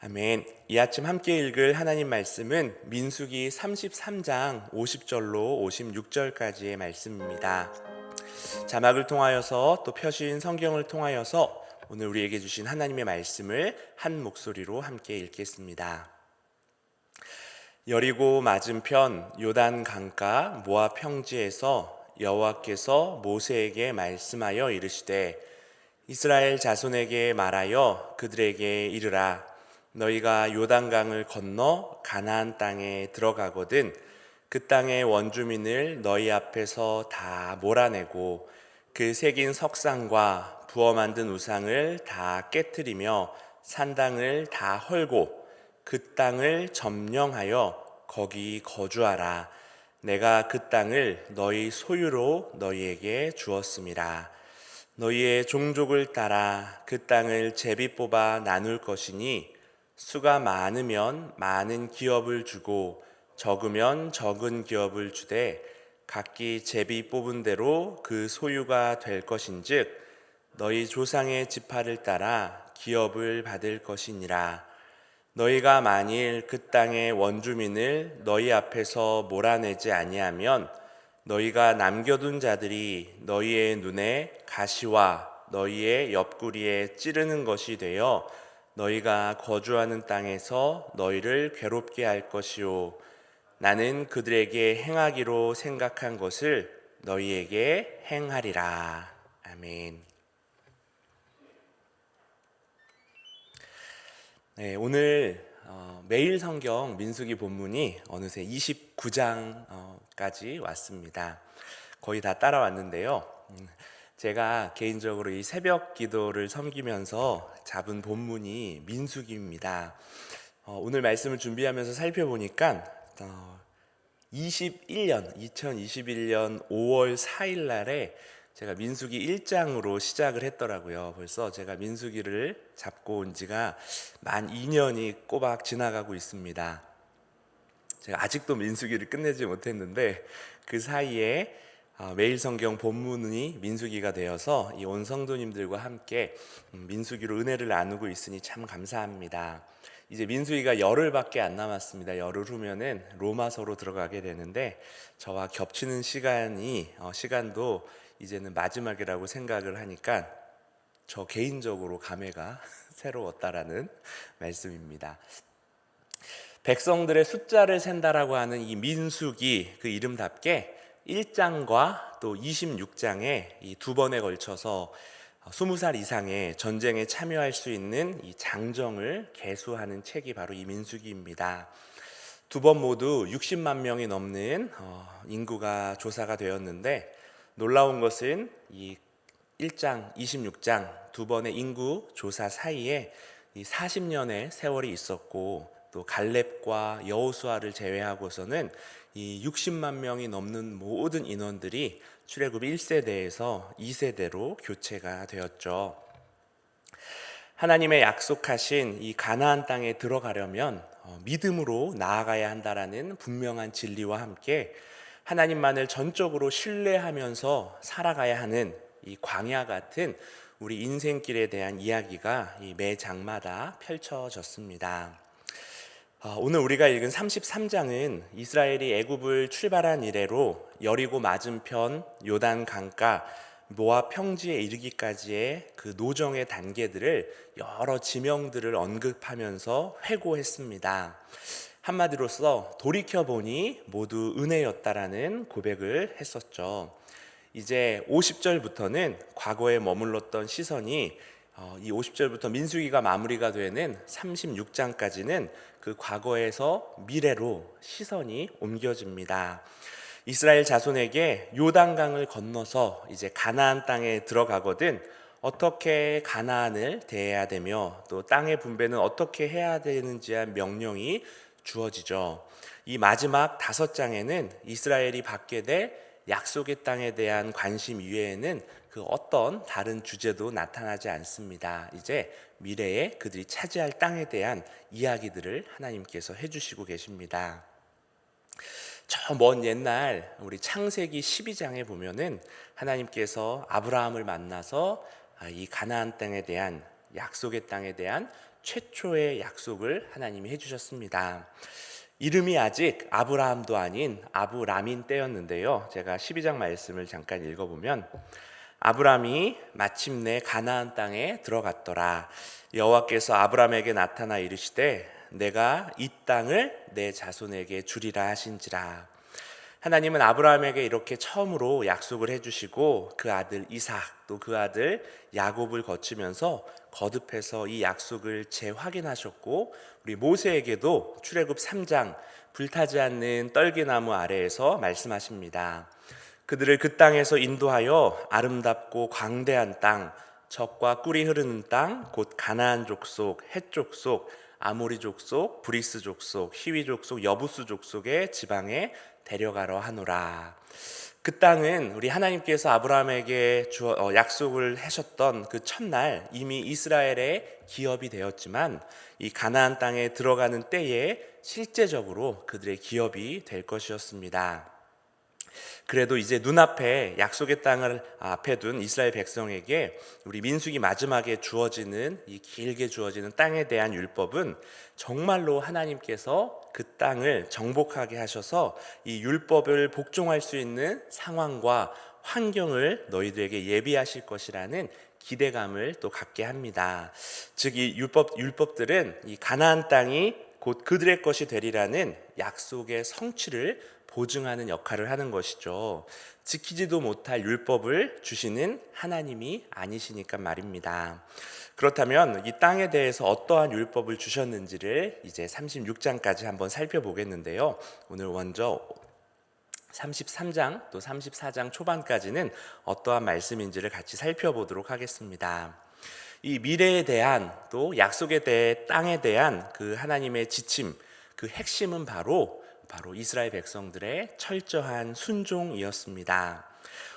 아멘. 이 아침 함께 읽을 하나님 말씀은 민수기 33장 50절로 56절까지의 말씀입니다. 자막을 통하여서 또 펴신 성경을 통하여서 오늘 우리에게 주신 하나님의 말씀을 한 목소리로 함께 읽겠습니다. 여리고 맞은편 요단 강가 모압 평지에서 여호와께서 모세에게 말씀하여 이르시되 이스라엘 자손에게 말하여 그들에게 이르라. 너희가 요단강을 건너 가나안 땅에 들어가거든 그 땅의 원주민을 너희 앞에서 다 몰아내고 그 새긴 석상과 부어 만든 우상을 다 깨트리며 산당을 다 헐고 그 땅을 점령하여 거기 거주하라. 내가 그 땅을 너희 소유로 너희에게 주었음이라. 너희의 종족을 따라 그 땅을 제비 뽑아 나눌 것이니 수가 많으면 많은 기업을 주고 적으면 적은 기업을 주되 각기 제비 뽑은 대로 그 소유가 될 것인즉 너희 조상의 지파를 따라 기업을 받을 것이니라. 너희가 만일 그 땅의 원주민을 너희 앞에서 몰아내지 아니하면 너희가 남겨둔 자들이 너희의 눈에 가시와 너희의 옆구리에 찌르는 것이 되어 너희가 거주하는 땅에서 너희를 괴롭게 할 것이요 나는 그들에게 행하기로 생각한 것을 너희에게 행하리라. 아멘. 네, 오늘 매일 성경 민수기 본문이 어느새 29장까지 왔습니다. 거의 다 따라왔는데요. 제가 개인적으로 이 새벽 기도를 섬기면서 잡은 본문이 민수기입니다. 오늘 말씀을 준비하면서 살펴보니까 2021년 5월 4일 날에 제가 민수기 1장으로 시작을 했더라고요. 벌써 제가 민수기를 잡고 온 지가 만 2년이 꼬박 지나가고 있습니다. 제가 아직도 민수기를 끝내지 못했는데 그 사이에 매일 성경 본문이 민수기가 되어서 이 온 성도님들과 함께 민수기로 은혜를 나누고 있으니 참 감사합니다. 이제 민수기가 열흘밖에 안 남았습니다. 열흘 후면은 로마서로 들어가게 되는데 저와 겹치는 시간도 이제는 마지막이라고 생각을 하니까 저 개인적으로 감회가 새로웠다라는 말씀입니다. 백성들의 숫자를 센다라고 하는 이 민수기 그 이름답게 1장과 또 26장에 이 두 번에 걸쳐서 20살 이상의 전쟁에 참여할 수 있는 이 장정을 계수하는 책이 바로 이 민수기입니다. 두 번 모두 60만 명이 넘는 인구가 조사가 되었는데 놀라운 것은 이 1장, 26장 두 번의 인구 조사 사이에 이 40년의 세월이 있었고 또 갈렙과 여호수아를 제외하고서는 이 60만 명이 넘는 모든 인원들이 출애굽 1세대에서 2세대로 교체가 되었죠. 하나님의 약속하신 이 가나안 땅에 들어가려면 믿음으로 나아가야 한다라는 분명한 진리와 함께 하나님만을 전적으로 신뢰하면서 살아가야 하는 이 광야 같은 우리 인생길에 대한 이야기가 매 장마다 펼쳐졌습니다. 오늘 우리가 읽은 33장은 이스라엘이 애굽을 출발한 이래로 여리고 맞은편 요단 강가 모압 평지에 이르기까지의 그 노정의 단계들을 여러 지명들을 언급하면서 회고했습니다. 한마디로서 돌이켜보니 모두 은혜였다라는 고백을 했었죠. 이제 50절부터는 과거에 머물렀던 시선이 이 50절부터 민수기가 마무리가 되는 36장까지는 그 과거에서 미래로 시선이 옮겨집니다. 이스라엘 자손에게 요단강을 건너서 이제 가나안 땅에 들어가거든 어떻게 가나안을 대해야 되며 또 땅의 분배는 어떻게 해야 되는지의 명령이 주어지죠. 이 마지막 5장에는 이스라엘이 받게 될 약속의 땅에 대한 관심 이외에는 그 어떤 다른 주제도 나타나지 않습니다. 이제 미래에 그들이 차지할 땅에 대한 이야기들을 하나님께서 해주시고 계십니다. 저 먼 옛날 우리 창세기 12장에 보면은 하나님께서 아브라함을 만나서 이 가나안 땅에 대한 약속의 땅에 대한 최초의 약속을 하나님이 해주셨습니다. 이름이 아직 아브라함도 아닌 아브라민 때였는데요. 제가 12장 말씀을 잠깐 읽어보면, 아브라함이 마침내 가나안 땅에 들어갔더라. 여호와께서 아브라함에게 나타나 이르시되 내가 이 땅을 내 자손에게 주리라 하신지라. 하나님은 아브라함에게 이렇게 처음으로 약속을 해주시고 그 아들 이삭 또 그 아들 야곱을 거치면서 거듭해서 이 약속을 재확인하셨고, 우리 모세에게도 출애굽 3장 불타지 않는 떨기나무 아래에서 말씀하십니다. 그들을 그 땅에서 인도하여 아름답고 광대한 땅, 젖과 꿀이 흐르는 땅, 곧 가나안 족속, 헷 족속, 아모리 족속, 브리스 족속, 히위 족속, 여부스 족속의 지방에 데려가려 하노라. 그 땅은 우리 하나님께서 아브라함에게 약속을 하셨던 그 첫날 이미 이스라엘의 기업이 되었지만, 이 가나안 땅에 들어가는 때에 실제적으로 그들의 기업이 될 것이었습니다. 그래도 이제 눈앞에 약속의 땅을 앞에 둔 이스라엘 백성에게 우리 민수기 마지막에 주어지는, 이 길게 주어지는 땅에 대한 율법은 정말로 하나님께서 그 땅을 정복하게 하셔서 이 율법을 복종할 수 있는 상황과 환경을 너희들에게 예비하실 것이라는 기대감을 또 갖게 합니다. 즉 이 율법들은 이 가나안 땅이 곧 그들의 것이 되리라는 약속의 성취를 보증하는 역할을 하는 것이죠. 지키지도 못할 율법을 주시는 하나님이 아니시니까 말입니다. 그렇다면 이 땅에 대해서 어떠한 율법을 주셨는지를 이제 36장까지 한번 살펴보겠는데요. 오늘 먼저 33장 또 34장 초반까지는 어떠한 말씀인지를 같이 살펴보도록 하겠습니다. 이 미래에 대한 또 약속에 대해 땅에 대한 그 하나님의 지침, 그 핵심은 바로 이스라엘 백성들의 철저한 순종이었습니다.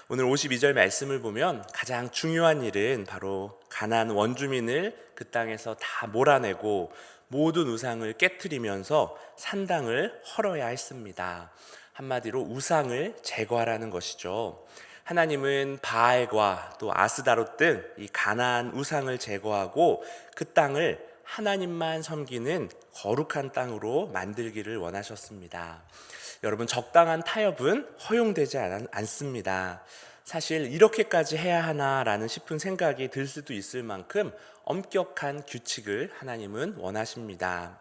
오늘 52절 말씀을 보면 가장 중요한 일은 바로 가나안 원주민을 그 땅에서 다 몰아내고 모든 우상을 깨트리면서 산당을 헐어야 했습니다. 한마디로 우상을 제거하라는 것이죠. 하나님은 바알과 또 아스다롯 등 이 가나안 우상을 제거하고 그 땅을 하나님만 섬기는 거룩한 땅으로 만들기를 원하셨습니다. 여러분, 적당한 타협은 허용되지 않습니다. 사실 이렇게까지 해야 하나라는 싶은 생각이 들 수도 있을 만큼 엄격한 규칙을 하나님은 원하십니다.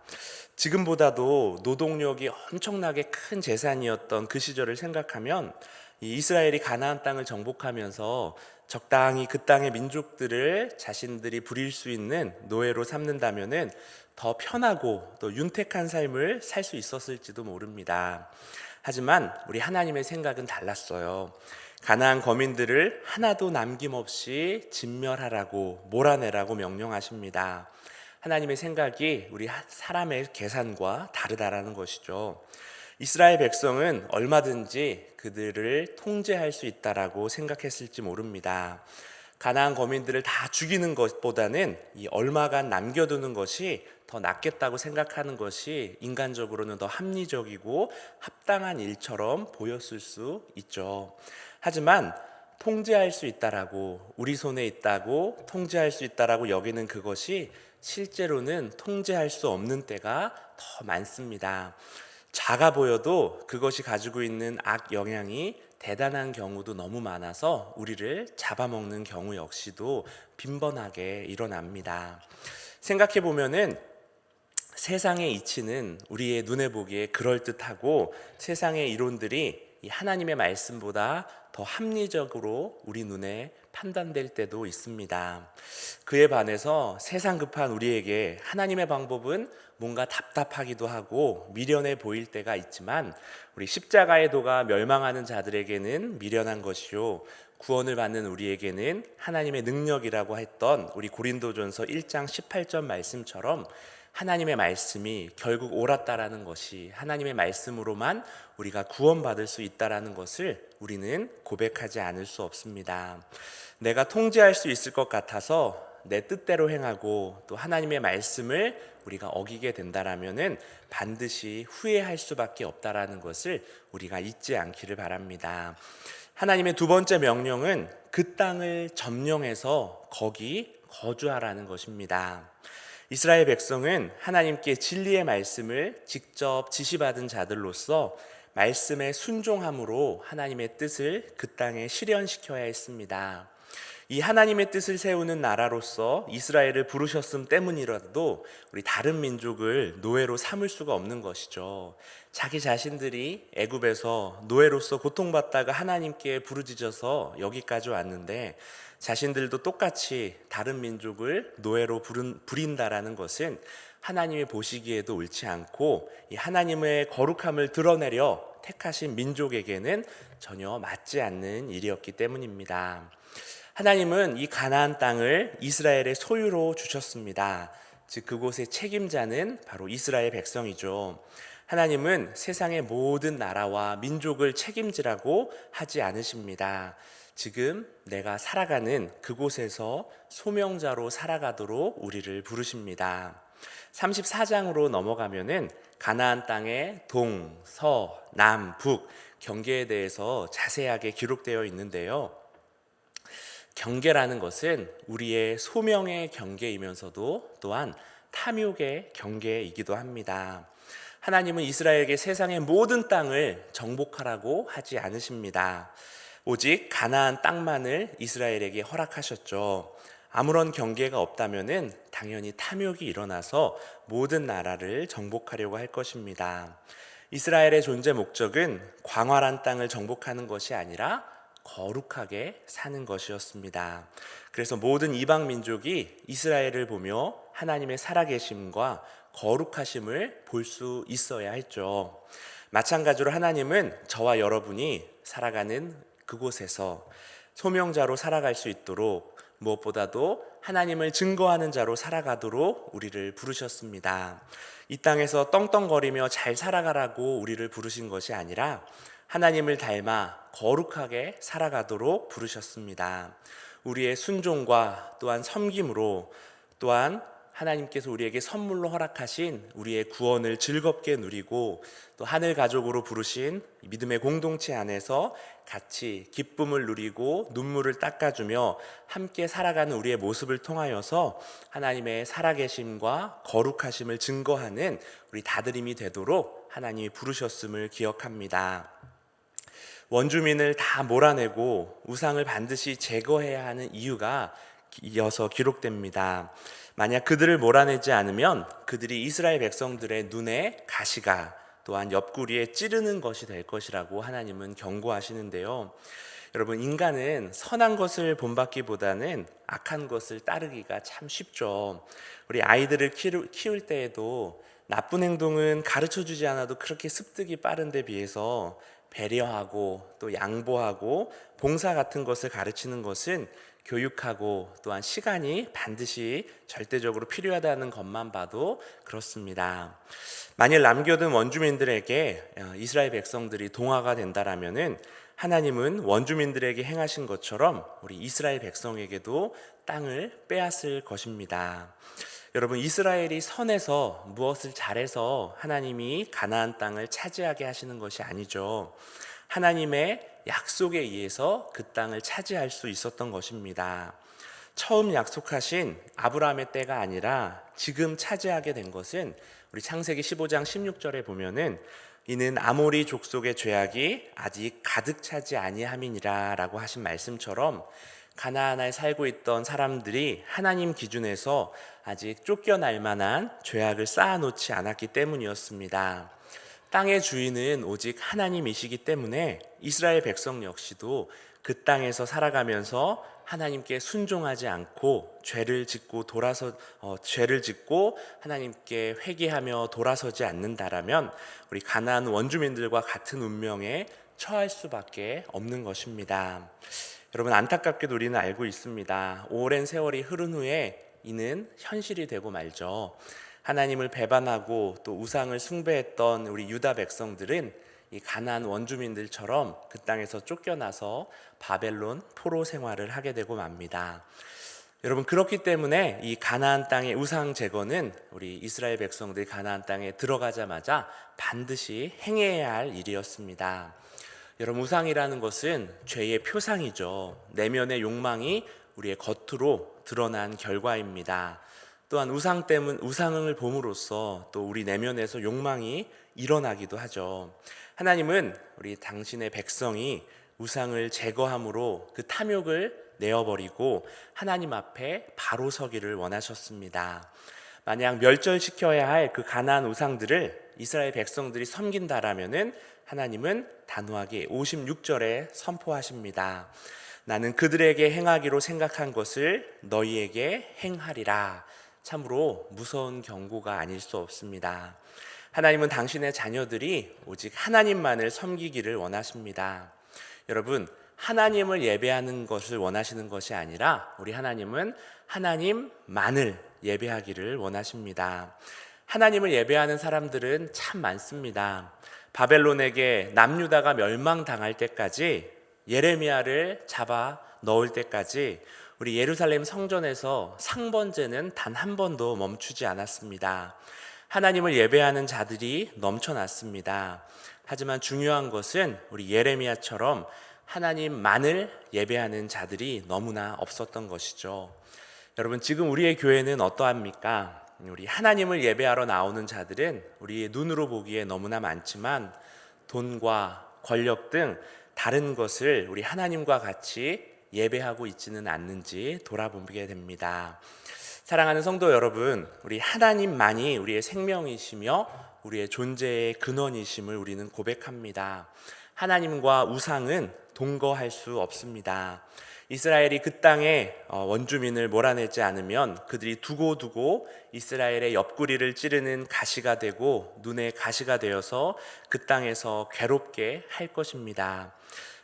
지금보다도 노동력이 엄청나게 큰 재산이었던 그 시절을 생각하면 이 이스라엘이 가나안 땅을 정복하면서 적당히 그 땅의 민족들을 자신들이 부릴 수 있는 노예로 삼는다면은 더 편하고 또 윤택한 삶을 살 수 있었을지도 모릅니다. 하지만 우리 하나님의 생각은 달랐어요. 가나안 거민들을 하나도 남김없이 진멸하라고, 몰아내라고 명령하십니다. 하나님의 생각이 우리 사람의 계산과 다르다라는 것이죠. 이스라엘 백성은 얼마든지 그들을 통제할 수 있다라고 생각했을지 모릅니다. 가나안 거민들을 다 죽이는 것보다는 이 얼마간 남겨두는 것이 더 낫겠다고 생각하는 것이 인간적으로는 더 합리적이고 합당한 일처럼 보였을 수 있죠. 하지만 통제할 수 있다라고, 우리 손에 있다고 통제할 수 있다라고 여기는 그것이 실제로는 통제할 수 없는 때가 더 많습니다. 작아 보여도 그것이 가지고 있는 악 영향이 대단한 경우도 너무 많아서 우리를 잡아먹는 경우 역시도 빈번하게 일어납니다. 생각해 보면은 세상의 이치는 우리의 눈에 보기에 그럴듯하고 세상의 이론들이 이 하나님의 말씀보다 더 합리적으로 우리 눈에 판단될 때도 있습니다. 그에 반해서 세상 급한 우리에게 하나님의 방법은 뭔가 답답하기도 하고 미련해 보일 때가 있지만, 우리 십자가의 도가 멸망하는 자들에게는 미련한 것이요 구원을 받는 우리에게는 하나님의 능력이라고 했던 우리 고린도전서 1장 18절 말씀처럼 하나님의 말씀이 결국 옳았다라는 것이, 하나님의 말씀으로만 우리가 구원받을 수 있다라는 것을 우리는 고백하지 않을 수 없습니다. 내가 통제할 수 있을 것 같아서 내 뜻대로 행하고 또 하나님의 말씀을 우리가 어기게 된다라면은 반드시 후회할 수밖에 없다라는 것을 우리가 잊지 않기를 바랍니다. 하나님의 두 번째 명령은 그 땅을 점령해서 거기 거주하라는 것입니다. 이스라엘 백성은 하나님께 진리의 말씀을 직접 지시받은 자들로서 말씀에 순종함으로 하나님의 뜻을 그 땅에 실현시켜야 했습니다. 이 하나님의 뜻을 세우는 나라로서 이스라엘을 부르셨음 때문이라도 우리 다른 민족을 노예로 삼을 수가 없는 것이죠. 자기 자신들이 애굽에서 노예로서 고통받다가 하나님께 부르짖어서 여기까지 왔는데 자신들도 똑같이 다른 민족을 노예로 부린다라는 것은 하나님이 보시기에도 옳지 않고 이 하나님의 거룩함을 드러내려 택하신 민족에게는 전혀 맞지 않는 일이었기 때문입니다. 하나님은 이 가나안 땅을 이스라엘의 소유로 주셨습니다. 즉 그곳의 책임자는 바로 이스라엘 백성이죠. 하나님은 세상의 모든 나라와 민족을 책임지라고 하지 않으십니다. 지금 내가 살아가는 그곳에서 소명자로 살아가도록 우리를 부르십니다. 34장으로 넘어가면은 가나안 땅의 동, 서, 남, 북 경계에 대해서 자세하게 기록되어 있는데요. 경계라는 것은 우리의 소명의 경계이면서도 또한 탐욕의 경계이기도 합니다. 하나님은 이스라엘에게 세상의 모든 땅을 정복하라고 하지 않으십니다. 오직 가나안 땅만을 이스라엘에게 허락하셨죠. 아무런 경계가 없다면은 당연히 탐욕이 일어나서 모든 나라를 정복하려고 할 것입니다. 이스라엘의 존재 목적은 광활한 땅을 정복하는 것이 아니라 거룩하게 사는 것이었습니다. 그래서 모든 이방 민족이 이스라엘을 보며 하나님의 살아계심과 거룩하심을 볼 수 있어야 했죠. 마찬가지로 하나님은 저와 여러분이 살아가는 그곳에서 소명자로 살아갈 수 있도록 무엇보다도 하나님을 증거하는 자로 살아가도록 우리를 부르셨습니다. 이 땅에서 떵떵거리며 잘 살아가라고 우리를 부르신 것이 아니라 하나님을 닮아 거룩하게 살아가도록 부르셨습니다. 우리의 순종과 또한 섬김으로 또한 하나님께서 우리에게 선물로 허락하신 우리의 구원을 즐겁게 누리고 또 하늘 가족으로 부르신 믿음의 공동체 안에서 같이 기쁨을 누리고 눈물을 닦아주며 함께 살아가는 우리의 모습을 통하여서 하나님의 살아계심과 거룩하심을 증거하는 우리 다들임이 되도록 하나님이 부르셨음을 기억합니다. 원주민을 다 몰아내고 우상을 반드시 제거해야 하는 이유가 이어서 기록됩니다. 만약 그들을 몰아내지 않으면 그들이 이스라엘 백성들의 눈에 가시가 또한 옆구리에 찌르는 것이 될 것이라고 하나님은 경고하시는데요. 여러분, 인간은 선한 것을 본받기보다는 악한 것을 따르기가 참 쉽죠. 우리 아이들을 키울 때에도 나쁜 행동은 가르쳐주지 않아도 그렇게 습득이 빠른데 비해서 배려하고 또 양보하고 봉사 같은 것을 가르치는 것은 교육하고 또한 시간이 반드시 절대적으로 필요하다는 것만 봐도 그렇습니다. 만일 남겨둔 원주민들에게 이스라엘 백성들이 동화가 된다라면은 하나님은 원주민들에게 행하신 것처럼 우리 이스라엘 백성에게도 땅을 빼앗을 것입니다. 여러분, 이스라엘이 선해서 무엇을 잘해서 하나님이 가나안 땅을 차지하게 하시는 것이 아니죠. 하나님의 약속에 의해서 그 땅을 차지할 수 있었던 것입니다. 처음 약속하신 아브라함의 때가 아니라 지금 차지하게 된 것은 우리 창세기 15장 16절에 보면은 이는 아모리 족속의 죄악이 아직 가득 차지 아니함이니라 라고 하신 말씀처럼 가나안에 살고 있던 사람들이 하나님 기준에서 아직 쫓겨날 만한 죄악을 쌓아놓지 않았기 때문이었습니다. 땅의 주인은 오직 하나님이시기 때문에 이스라엘 백성 역시도 그 땅에서 살아가면서 하나님께 순종하지 않고 죄를 짓고 하나님께 회개하며 돌아서지 않는다라면 우리 가나안 원주민들과 같은 운명에 처할 수밖에 없는 것입니다. 여러분, 안타깝게도 우리는 알고 있습니다. 오랜 세월이 흐른 후에 이는 현실이 되고 말죠. 하나님을 배반하고 또 우상을 숭배했던 우리 유다 백성들은 이 가나안 원주민들처럼 그 땅에서 쫓겨나서 바벨론 포로 생활을 하게 되고 맙니다. 여러분, 그렇기 때문에 이 가나안 땅의 우상 제거는 우리 이스라엘 백성들이 가나안 땅에 들어가자마자 반드시 행해야 할 일이었습니다. 여러분, 우상이라는 것은 죄의 표상이죠. 내면의 욕망이 우리의 겉으로 드러난 결과입니다. 또한 우상을 봄으로써 또 우리 내면에서 욕망이 일어나기도 하죠. 하나님은 우리 당신의 백성이 우상을 제거함으로 그 탐욕을 내어버리고 하나님 앞에 바로 서기를 원하셨습니다. 만약 멸절시켜야 할 그 가나안 우상들을 이스라엘 백성들이 섬긴다라면은 하나님은 단호하게 56절에 선포하십니다. 나는 그들에게 행하기로 생각한 것을 너희에게 행하리라. 참으로 무서운 경고가 아닐 수 없습니다. 하나님은 당신의 자녀들이 오직 하나님만을 섬기기를 원하십니다. 여러분, 하나님을 예배하는 것을 원하시는 것이 아니라 우리 하나님은 하나님만을 예배하기를 원하십니다. 하나님을 예배하는 사람들은 참 많습니다. 바벨론에게 남유다가 멸망당할 때까지, 예레미야를 잡아 넣을 때까지 우리 예루살렘 성전에서 상번제는 단 한 번도 멈추지 않았습니다. 하나님을 예배하는 자들이 넘쳐났습니다. 하지만 중요한 것은 우리 예레미야처럼 하나님만을 예배하는 자들이 너무나 없었던 것이죠. 여러분, 지금 우리의 교회는 어떠합니까? 우리 하나님을 예배하러 나오는 자들은 우리의 눈으로 보기에 너무나 많지만 돈과 권력 등 다른 것을 우리 하나님과 같이 예배하고 있지는 않는지 돌아보게 됩니다. 사랑하는 성도 여러분, 우리 하나님만이 우리의 생명이시며 우리의 존재의 근원이심을 우리는 고백합니다. 하나님과 우상은 동거할 수 없습니다. 이스라엘이 그 땅에 원주민을 몰아내지 않으면 그들이 두고두고 이스라엘의 옆구리를 찌르는 가시가 되고 눈의 가시가 되어서 그 땅에서 괴롭게 할 것입니다.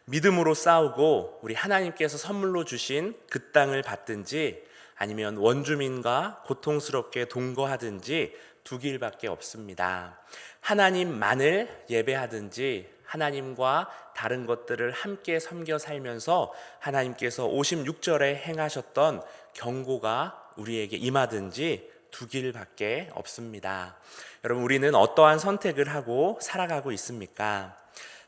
믿음으로 싸우고 우리 하나님께서 선물로 주신 그 땅을 받든지 아니면 원주민과 고통스럽게 동거하든지 두 길밖에 없습니다. 하나님만을 예배하든지 하나님과 다른 것들을 함께 섬겨 살면서 하나님께서 56절에 행하셨던 경고가 우리에게 임하든지 두 길밖에 없습니다. 여러분, 우리는 어떠한 선택을 하고 살아가고 있습니까?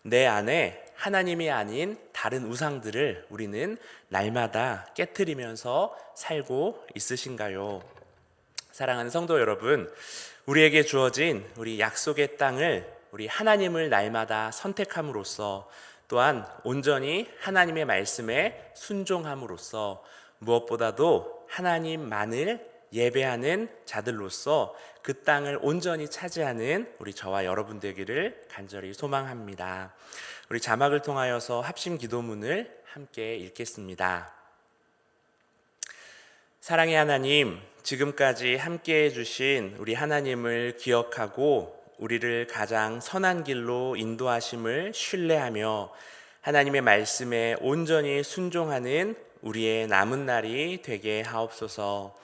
내 안에 하나님이 아닌 다른 우상들을 우리는 날마다 깨트리면서 살고 있으신가요? 사랑하는 성도 여러분, 우리에게 주어진 우리 약속의 땅을 우리 하나님을 날마다 선택함으로써 또한 온전히 하나님의 말씀에 순종함으로써 무엇보다도 하나님만을 예배하는 자들로서 그 땅을 온전히 차지하는 우리 저와 여러분 되기를 간절히 소망합니다. 우리 자막을 통하여서 합심 기도문을 함께 읽겠습니다. 사랑의 하나님, 지금까지 함께 해주신 우리 하나님을 기억하고 우리를 가장 선한 길로 인도하심을 신뢰하며 하나님의 말씀에 온전히 순종하는 우리의 남은 날이 되게 하옵소서.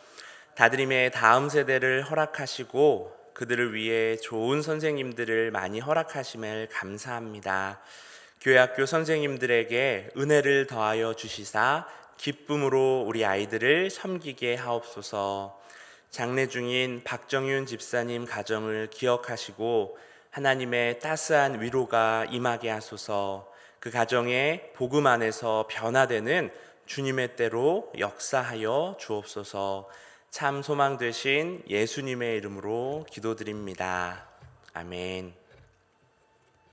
다드림의 다음 세대를 허락하시고 그들을 위해 좋은 선생님들을 많이 허락하심을 감사합니다. 교회 학교 선생님들에게 은혜를 더하여 주시사 기쁨으로 우리 아이들을 섬기게 하옵소서. 장례 중인 박정윤 집사님 가정을 기억하시고 하나님의 따스한 위로가 임하게 하소서. 그 가정에 복음 안에서 변화되는 주님의 때로 역사하여 주옵소서. 참 소망 되신 예수님의 이름으로 기도드립니다. 아멘.